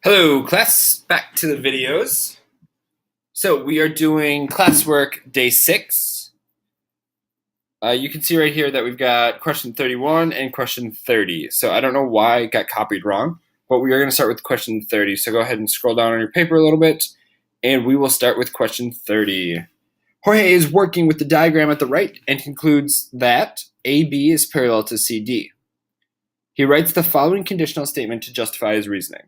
Hello class, back to the videos. So we are doing classwork day 6. You can see right here that we've got question 31 and question 30. So I don't know why it got copied wrong, but we are going to start with question 30. So go ahead and scroll down on your paper a little bit, and we will start with question 30. Jorge is working with the diagram at the right and concludes that AB is parallel to CD. He writes the following conditional statement to justify his reasoning.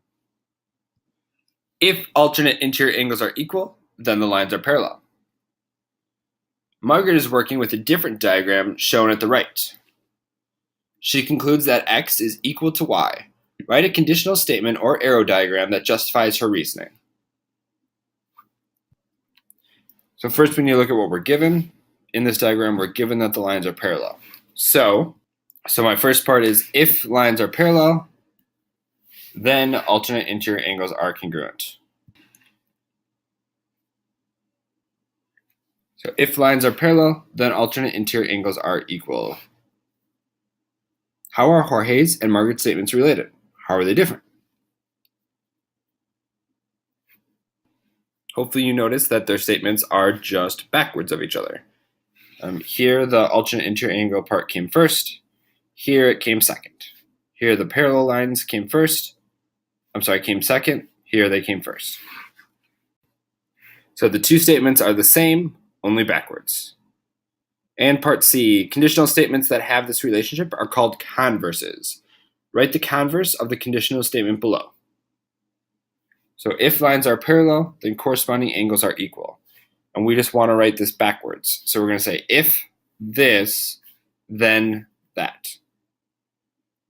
If alternate interior angles are equal, then the lines are parallel. Margaret is working with a different diagram shown at the right. She concludes that x is equal to y. Write a conditional statement or arrow diagram that justifies her reasoning. So first we need to look at what we're given. In this diagram, we're given that the lines are parallel. So my first part is if lines are parallel, then alternate interior angles are congruent. So if lines are parallel, then alternate interior angles are equal. How are Jorge's and Margaret's statements related? How are they different? Hopefully you notice that their statements are just backwards of each other. Here the alternate interior angle part came first. Here it came second. Here the parallel lines came second. Here they came first. So the two statements are the same, only backwards. And part C, conditional statements that have this relationship are called converses. Write the converse of the conditional statement below. So if lines are parallel, then corresponding angles are equal. And we just want to write this backwards. So we're going to say if this, then that.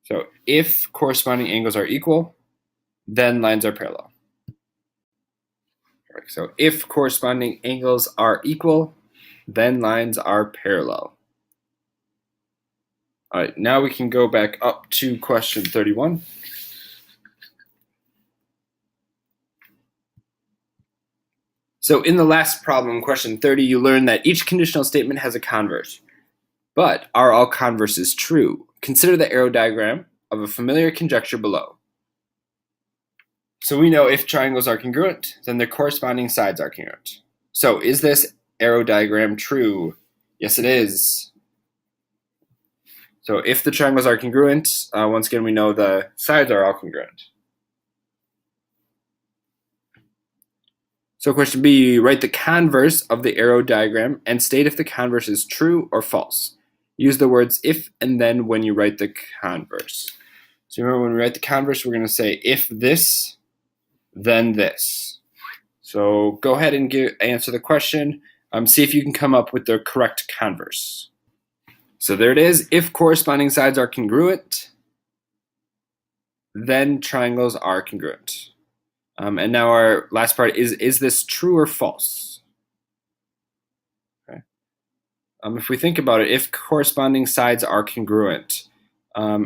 So if corresponding angles are equal, then lines are parallel. Right, so if corresponding angles are equal, then lines are parallel. All right, now we can go back up to question 31. So in the last problem, question 30, you learned that each conditional statement has a converse. But are all converses true? Consider the arrow diagram of a familiar conjecture below. So we know if triangles are congruent, then their corresponding sides are congruent. So is this arrow diagram true? Yes, it is. So if the triangles are congruent, once again, we know the sides are all congruent. So question B, write the converse of the arrow diagram and state if the converse is true or false. Use the words if and then when you write the converse. So remember, when we write the converse, we're going to say if this, then this. So go ahead and answer the question. See if you can come up with the correct converse. So there it is. If corresponding sides are congruent, then triangles are congruent. And now our last part is this true or false? Okay. If we think about it, if corresponding sides are congruent,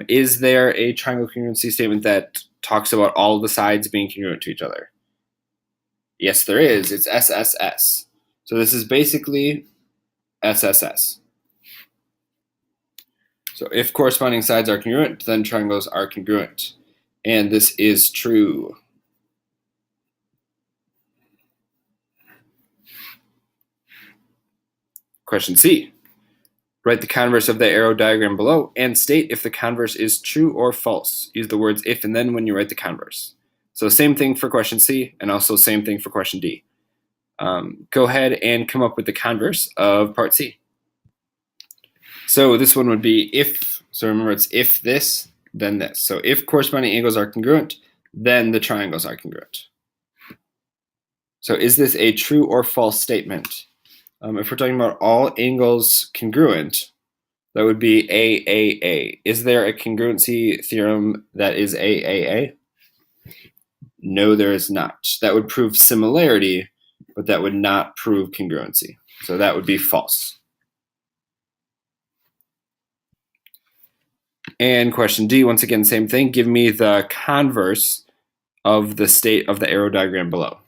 is there a triangle congruency statement that talks about all the sides being congruent to each other? Yes, there is. It's SSS. So this is basically SSS. So if corresponding sides are congruent, then triangles are congruent. And this is true. Question C. Write the converse of the arrow diagram below and state if the converse is true or false. Use the words if and then when you write the converse. So same thing for question C and also same thing for question D. Go ahead and come up with the converse of part C. So this one would be if, so remember it's if this, then this. So if corresponding angles are congruent, then the triangles are congruent. So is this a true or false statement? If we're talking about all angles congruent, that would be AAA. Is there a congruency theorem that is AAA? No, there is not. That would prove similarity, but that would not prove congruency. So that would be false. And question D, once again, same thing. Give me the converse of the state of the arrow diagram below.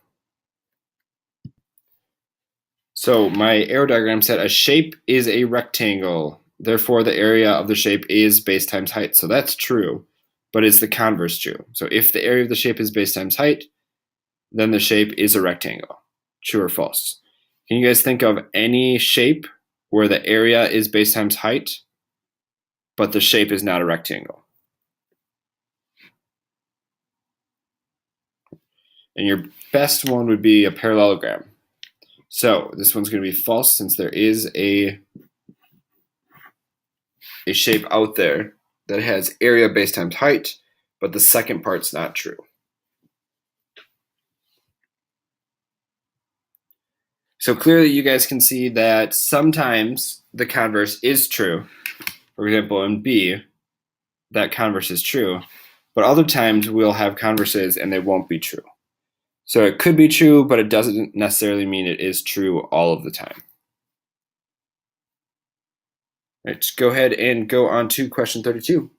So my arrow diagram said a shape is a rectangle. Therefore, the area of the shape is base times height. So that's true. but is the converse true? So if the area of the shape is base times height, then the shape is a rectangle. True or false? Can you guys think of any shape where the area is base times height, but the shape is not a rectangle? And your best one would be a parallelogram. So this one's going to be false since there is a shape out there that has area base times height, but the second part's not true. So clearly you guys can see that sometimes the converse is true. For example, in B, that converse is true, but other times we'll have converses and they won't be true. So it could be true, but it doesn't necessarily mean it is true all of the time. Let's go ahead and go on to question 32.